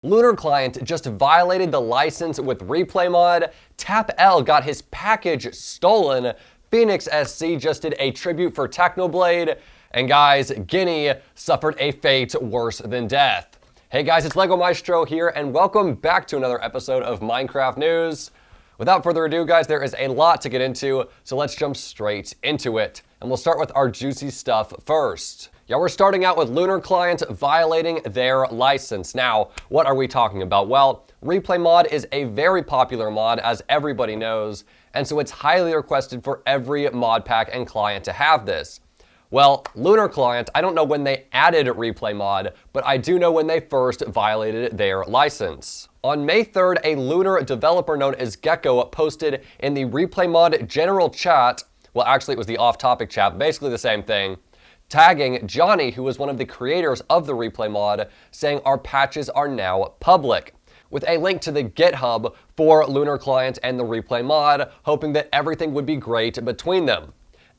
Lunar client just violated the license with replay mod, TapL got his package stolen, Phoenix SC just did a tribute for Technoblade, and guys, Guiny suffered a fate worse than death. Hey guys, it's Lego Maestro here, and welcome back to another episode of Minecraft News. Without further ado, guys, there is a lot to get into, so let's jump straight into it. And we'll start with our juicy stuff first. Yeah, we're starting out with Lunar client violating their license. Now, what are we talking about? Well, replay mod is a very popular mod, as everybody knows, and so it's highly requested for every mod pack and client to have this. Well, Lunar client, I don't know when they added replay mod, but I do know when they first violated their license. On May 3rd, a Lunar developer known as Gecko posted in the replay mod general chat, well actually it was the off-topic chat, basically the same thing, tagging Johnny, who was one of the creators of the replay mod, saying our patches are now public, with a link to the GitHub for Lunar client and the replay mod, hoping that everything would be great between them.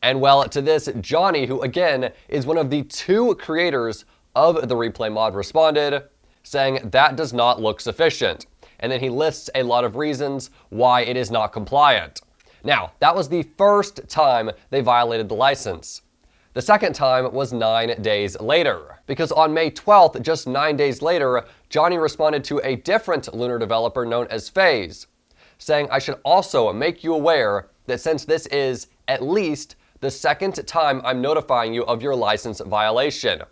And well, to this, Johnny, who again is one of the two creators of the replay mod, responded, saying that does not look sufficient. And then he lists a lot of reasons why it is not compliant. Now, that was the first time they violated the license. The second time was 9 days later, because on May 12th, just 9 days later, Johnny responded to a different Lunar developer known as FaZe, saying I should also make you aware that since this is at least the second time I'm notifying you of your license violation,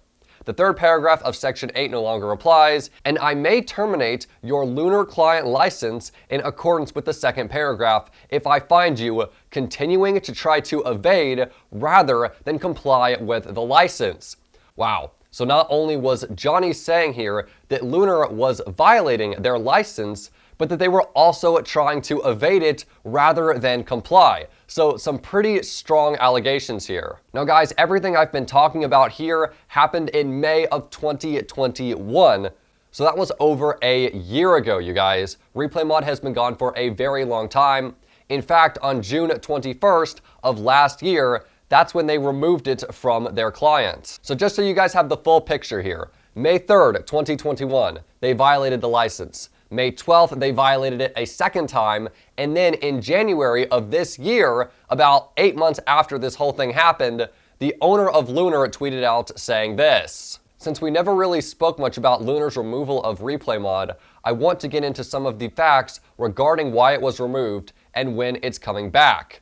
the third paragraph of Section 8 no longer applies, and I may terminate your Lunar client license in accordance with the second paragraph if I find you continuing to try to evade rather than comply with the license. Wow. So not only was Johnny saying here that Lunar was violating their license, but that they were also trying to evade it rather than comply. So some pretty strong allegations here. Now guys, everything I've been talking about here happened in May of 2021. So that was over a year ago, you guys. Replay mod has been gone for a very long time. In fact, on June 21st of last year, that's when they removed it from their clients. So just so you guys have the full picture here, May 3rd, 2021, they violated the license. May 12th, they violated it a second time, and then in January of this year, about 8 months after this whole thing happened, the owner of Lunar tweeted out saying this: since we never really spoke much about Lunar's removal of replay mod, I want to get into some of the facts regarding why it was removed and when it's coming back.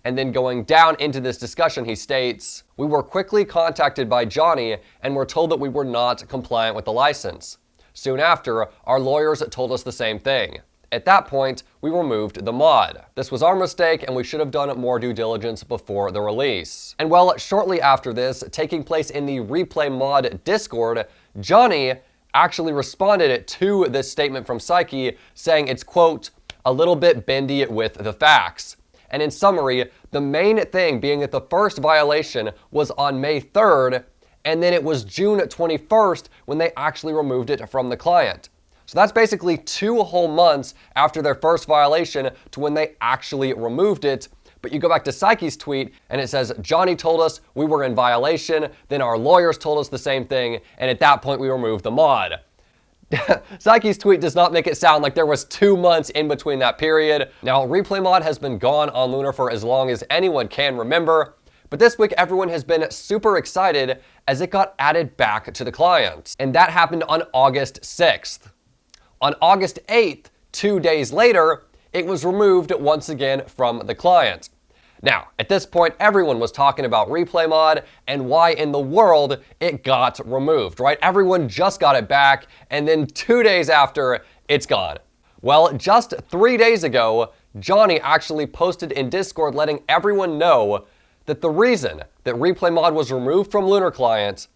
And then going down into this discussion, he states, we were quickly contacted by Johnny and were told that we were not compliant with the license. Soon after, our lawyers told us the same thing. At that point, we removed the mod. This was our mistake and we should have done more due diligence before the release. And well, shortly after this, taking place in the replay mod Discord, Johnny actually responded to this statement from Psyche saying it's, quote, a little bit bendy with the facts. And in summary, the main thing being that the first violation was on May 3rd, and then it was June 21st when they actually removed it from the client. So that's basically 2 whole months after their first violation to when they actually removed it. But you go back to Psyche's tweet and it says, Johnny told us we were in violation, then our lawyers told us the same thing, and at that point we removed the mod. Psyche's tweet does not make it sound like there was 2 months in between that period. Now, replay mod has been gone on Lunar for as long as anyone can remember, but this week everyone has been super excited as it got added back to the client. And that happened on August 6th. On August 8th, 2 days later, it was removed once again from the client. Now, at this point, everyone was talking about replay mod and why in the world it got removed, right? Everyone just got it back, and then 2 days after, it's gone. Well, just 3 days ago, Johnny actually posted in Discord letting everyone know that the reason that replay mod was removed from Lunar client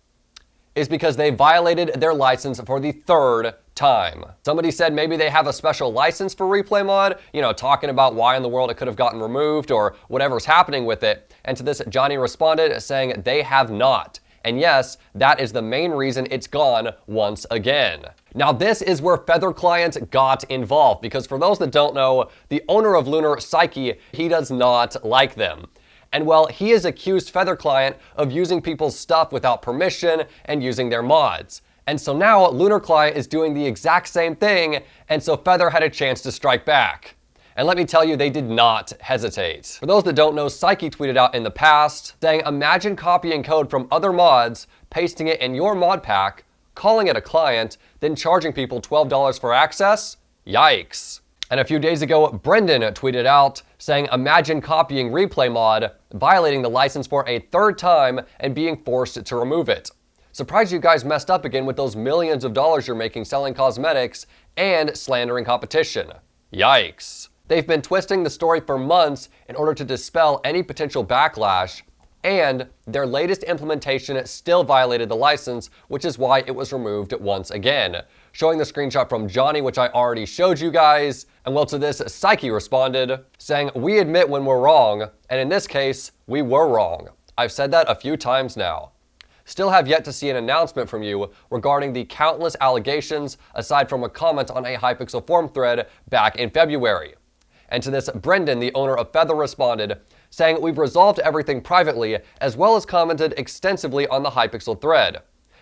is because they violated their license for the third time. Somebody said maybe they have a special license for replay mod, you know, talking about why in the world it could have gotten removed or whatever's happening with it. And to this, Johnny responded saying they have not. And yes, that is the main reason it's gone once again. Now this is where Feather Client got involved, because for those that don't know, the owner of Lunar, Psyche, he does not like them. And well, he has accused Feather Client of using people's stuff without permission and using their mods. And so now Lunar client is doing the exact same thing, and so Feather had a chance to strike back. And let me tell you, they did not hesitate. For those that don't know, Psyche tweeted out in the past saying, imagine copying code from other mods, pasting it in your mod pack, calling it a client, then charging people $12 for access? Yikes. And a few days ago, Brendan tweeted out saying, imagine copying replay mod, violating the license for a third time and being forced to remove it. Surprised you guys messed up again with those millions of dollars you're making selling cosmetics and slandering competition. Yikes. They've been twisting the story for months in order to dispel any potential backlash, and their latest implementation still violated the license, which is why it was removed once again. Showing the screenshot from Johnny, which I already showed you guys, and well, to this, Psyche responded, saying, we admit when we're wrong, and in this case, we were wrong. I've said that a few times now. Still have yet to see an announcement from you regarding the countless allegations aside from a comment on a Hypixel forum thread back in February. And to this, Brendan, the owner of Feather, responded, saying, we've resolved everything privately, as well as commented extensively on the Hypixel thread.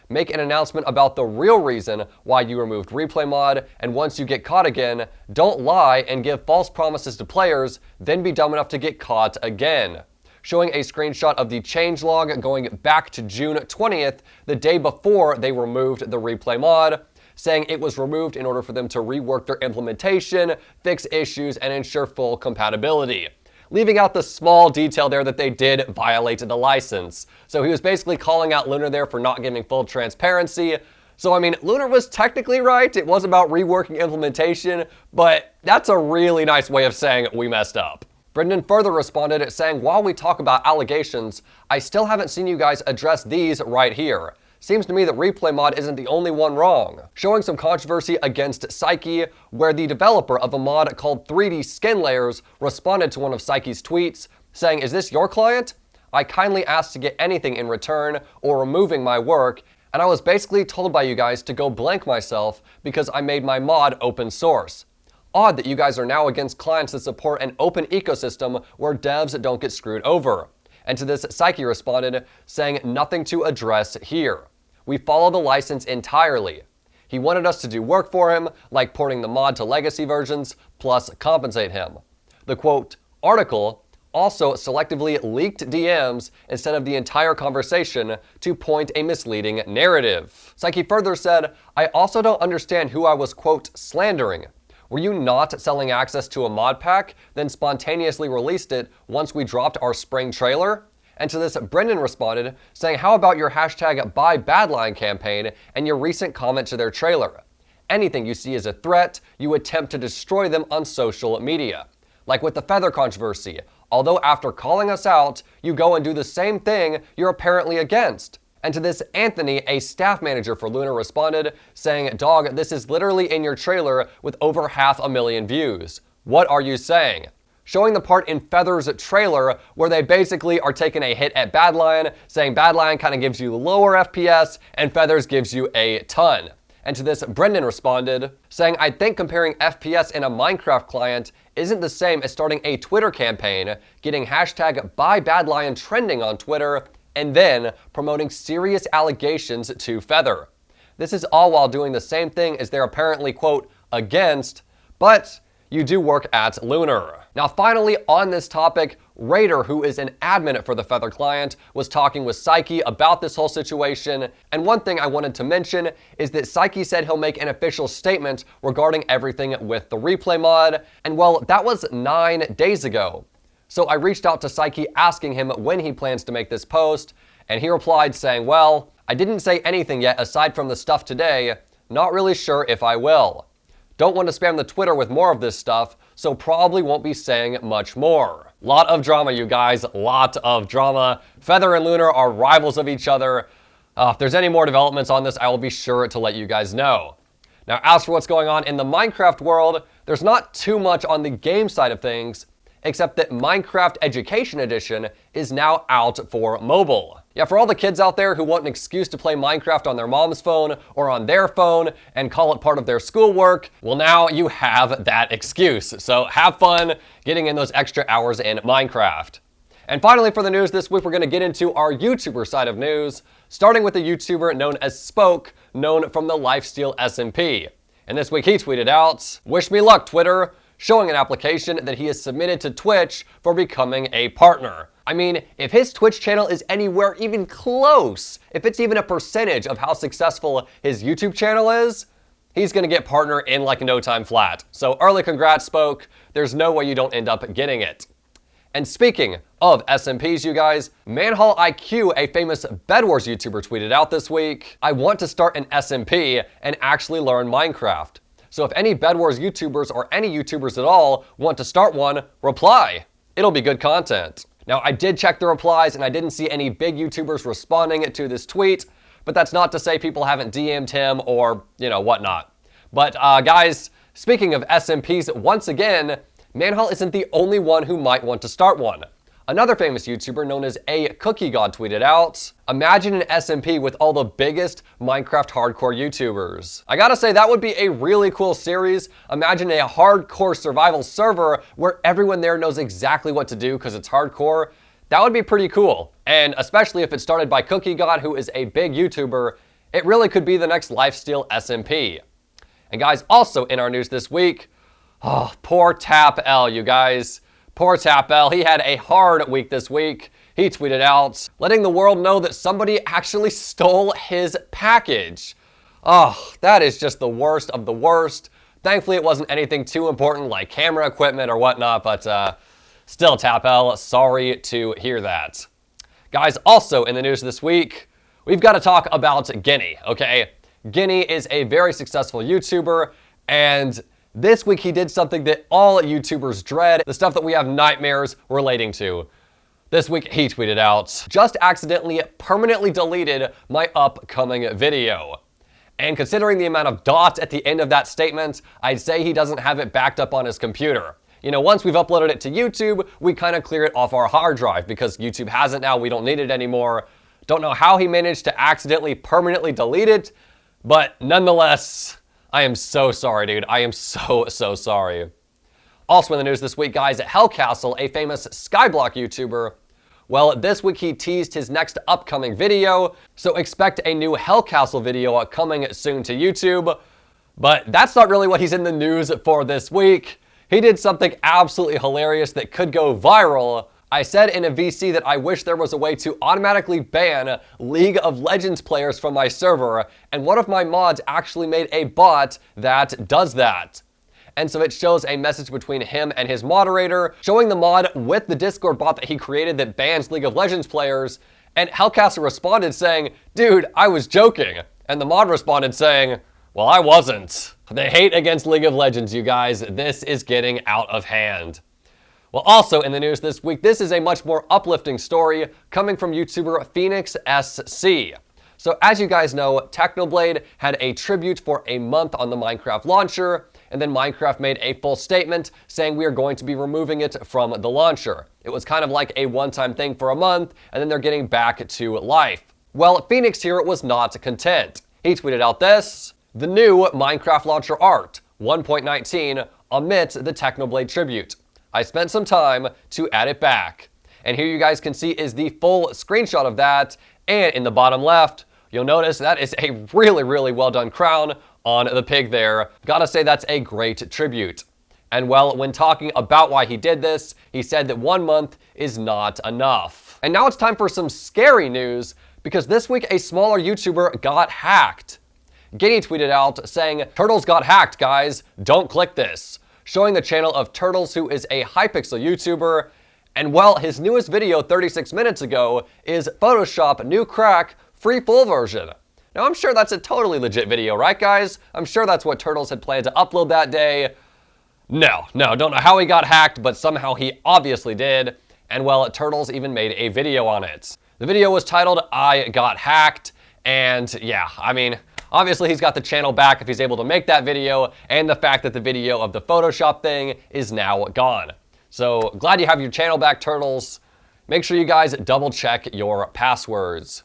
Make an announcement about the real reason why you removed replay mod, and once you get caught again, don't lie and give false promises to players, then be dumb enough to get caught again. Showing a screenshot of the changelog going back to June 20th, the day before they removed the replay mod, saying it was removed in order for them to rework their implementation, fix issues, and ensure full compatibility. Leaving out the small detail there that they did violate the license. So he was basically calling out Lunar there for not giving full transparency. So I mean, Lunar was technically right. It was about reworking implementation, but that's a really nice way of saying we messed up. Brendan further responded saying, while we talk about allegations, I still haven't seen you guys address these right here. Seems to me that replay mod isn't the only one wrong. Showing some controversy against Psyche, where the developer of a mod called 3D Skin Layers responded to one of Psyche's tweets, saying, is this your client? I kindly asked to get anything in return or removing my work, and I was basically told by you guys to go blank myself because I made my mod open source. Odd that you guys are now against clients that support an open ecosystem where devs don't get screwed over. And to this, Psyche responded, saying nothing to address here. We follow the license entirely. He wanted us to do work for him, like porting the mod to legacy versions, plus compensate him. The quote, article also selectively leaked DMs instead of the entire conversation to point a misleading narrative. Psyche further said, I also don't understand who I was, quote, slandering. Were you not selling access to a mod pack, then spontaneously released it once we dropped our spring trailer? And to this, Brendan responded, saying, how about your hashtag #BuyBadline campaign and your recent comment to their trailer? Anything you see as a threat, you attempt to destroy them on social media. Like with the Feather controversy, although after calling us out, you go and do the same thing you're apparently against. And to this, Anthony, a staff manager for Lunar, responded, saying, dog, this is literally in your trailer with over 500,000 views. What are you saying? Showing the part in Feather's trailer where they basically are taking a hit at Badlion, saying Badlion kind of gives you lower FPS and Feathers gives you a ton. And to this, Brendan responded, saying, I think comparing FPS in a Minecraft client isn't the same as starting a Twitter campaign, getting hashtag #BuyBadlion trending on Twitter, and then promoting serious allegations to Feather. This is all while doing the same thing as they're apparently, quote, against, but you do work at Lunar. Now finally on this topic, Raider, who is an admin for the Feather client, was talking with Psyche about this whole situation, and one thing I wanted to mention is that Psyche said he'll make an official statement regarding everything with the replay mod, and well, that was 9 days ago. So I reached out to Psyche asking him when he plans to make this post, and he replied saying, well, I didn't say anything yet aside from the stuff today, not really sure if I will. Don't want to spam the Twitter with more of this stuff, so probably won't be saying much more. Lot of drama, you guys, lot of drama. Feather and Lunar are rivals of each other. If there's any more developments on this, I will be sure to let you guys know. Now, as for what's going on in the Minecraft world, there's not too much on the game side of things, except that Minecraft Education Edition is now out for mobile. Yeah, for all the kids out there who want an excuse to play Minecraft on their mom's phone or on their phone and call it part of their schoolwork, well, now you have that excuse. So have fun getting in those extra hours in Minecraft. And finally, for the news this week, we're going to get into our YouTuber side of news, starting with a YouTuber known as Spoke, known from the Lifesteal SMP. And this week he tweeted out, "Wish me luck, Twitter," showing an application that he has submitted to Twitch for becoming a partner. I mean, if his Twitch channel is anywhere even close, if it's even a percentage of how successful his YouTube channel is, he's gonna get partner in like no time flat. So early congrats, Spoke. There's no way you don't end up getting it. And speaking of SMPs, you guys, Manhole IQ, a famous Bed Wars YouTuber, tweeted out this week, "I want to start an SMP and actually learn Minecraft. So if any Bed Wars YouTubers or any YouTubers at all want to start one, reply. It'll be good content." Now, I did check the replies and I didn't see any big YouTubers responding to this tweet, but that's not to say people haven't DM'd him or, whatnot. But guys, speaking of SMPs, once again, Manhole isn't the only one who might want to start one. Another famous YouTuber known as A Cookie God tweeted out, "Imagine an SMP with all the biggest Minecraft hardcore YouTubers." I gotta say, that would be a really cool series. Imagine a hardcore survival server where everyone there knows exactly what to do because it's hardcore. That would be pretty cool. And especially if it's started by Cookie God, who is a big YouTuber, it really could be the next Lifesteal SMP. And guys, also in our news this week, poor TapL, you guys. Poor TapL, he had a hard week this week. He tweeted out, letting the world know that somebody actually stole his package. That is just the worst of the worst. Thankfully, it wasn't anything too important like camera equipment or whatnot, but still, TapL, sorry to hear that. Guys, also in the news this week, we've got to talk about Guiny, okay? Guiny is a very successful YouTuber, and this week he did something that all YouTubers dread, the stuff that we have nightmares relating to. This week he tweeted out, "Just accidentally permanently deleted my upcoming video." And considering the amount of dots at the end of that statement, I'd say he doesn't have it backed up on his computer. Once we've uploaded it to YouTube, we kind of clear it off our hard drive because YouTube has it now, we don't need it anymore. Don't know how he managed to accidentally permanently delete it, but nonetheless, I am so sorry, dude. I am so sorry. Also in the news this week, guys, Hellcastle, a famous Skyblock YouTuber, well, this week he teased his next upcoming video, so expect a new Hellcastle video coming soon to YouTube. But that's not really what he's in the news for this week. He did something absolutely hilarious that could go viral. I said in a VC that I wish there was a way to automatically ban League of Legends players from my server, and one of my mods actually made a bot that does that. And so it shows a message between him and his moderator, showing the mod with the Discord bot that he created that bans League of Legends players, and Hellcastle responded saying, "Dude, I was joking." And the mod responded saying, "Well, I wasn't." The hate against League of Legends, you guys, this is getting out of hand. Well, also in the news this week, this is a much more uplifting story coming from YouTuber Phoenix SC. So as you guys know, Technoblade had a tribute for a month on the Minecraft launcher, and then Minecraft made a full statement saying we are going to be removing it from the launcher. It was kind of like a one-time thing for a month, and then they're getting back to life. Well, Phoenix here was not content. He tweeted out this, "The new Minecraft launcher art, 1.19, omits the Technoblade tribute. I spent some time to add it back." And here you guys can see is the full screenshot of that. And in the bottom left, you'll notice that is a really well done crown on the pig there. Gotta say that's a great tribute. And well, when talking about why he did this, he said that 1 month is not enough. And now it's time for some scary news because this week a smaller YouTuber got hacked. Guiny tweeted out saying, "Turtles got hacked, guys. Don't click this," showing the channel of Turtles, who is a Hypixel YouTuber. And well, his newest video 36 minutes ago is Photoshop new crack free full version. Now I'm sure that's a totally legit video, right guys? I'm sure that's what Turtles had planned to upload that day. No, don't know how he got hacked, but somehow he obviously did. And well, Turtles even made a video on it. The video was titled "I Got Hacked," and yeah, I mean, obviously he's got the channel back if he's able to make that video, and the fact that the video of the Photoshop thing is now gone. So glad you have your channel back, Turtles. Make sure you guys double check your passwords.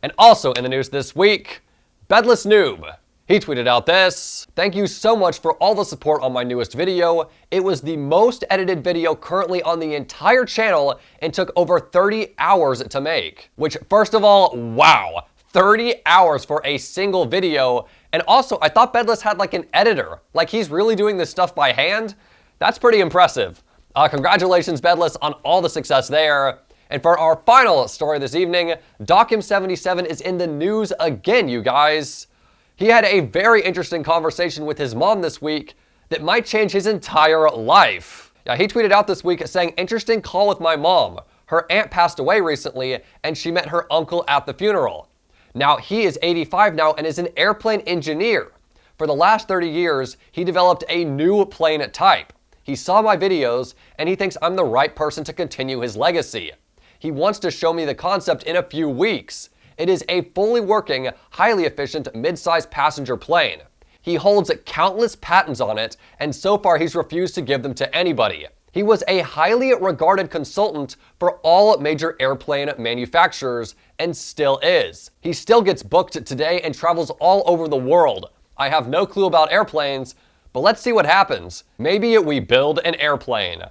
And also in the news this week, BedlessNoob. He tweeted out this: "Thank you so much for all the support on my newest video. It was the most edited video currently on the entire channel and took over 30 hours to make." Which, first of all, wow, 30 hours for a single video. And also, I thought Bedless had like an editor. Like he's really doing this stuff by hand? That's pretty impressive. Congratulations, Bedless, on all the success there. And for our final story this evening, Docm77 is in the news again, you guys. He had a very interesting conversation with his mom this week that might change his entire life. Yeah, he tweeted out this week saying, "Interesting call with my mom. Her aunt passed away recently and she met her uncle at the funeral. Now, he is 85 now and is an airplane engineer. For the last 30 years, he developed a new plane type. He saw my videos and he thinks I'm the right person to continue his legacy. He wants to show me the concept in a few weeks. It is a fully working, highly efficient mid-sized passenger plane. He holds countless patents on it, and so far he's refused to give them to anybody. He was a highly regarded consultant for all major airplane manufacturers and still is. He still gets booked today and travels all over the world. I have no clue about airplanes, but let's see what happens. Maybe we build an airplane."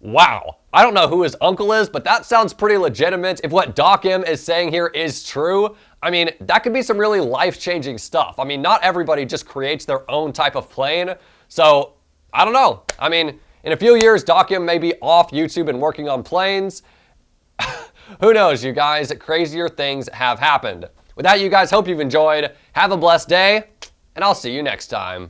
Wow. I don't know who his uncle is, but that sounds pretty legitimate if what Docm is saying here is true. I mean, that could be some really life-changing stuff. I mean, not everybody just creates their own type of plane. So, I don't know. I mean, in a few years, Docm may be off YouTube and working on planes. Who knows, you guys? Crazier things have happened. With that, you guys, hope you've enjoyed. Have a blessed day, and I'll see you next time.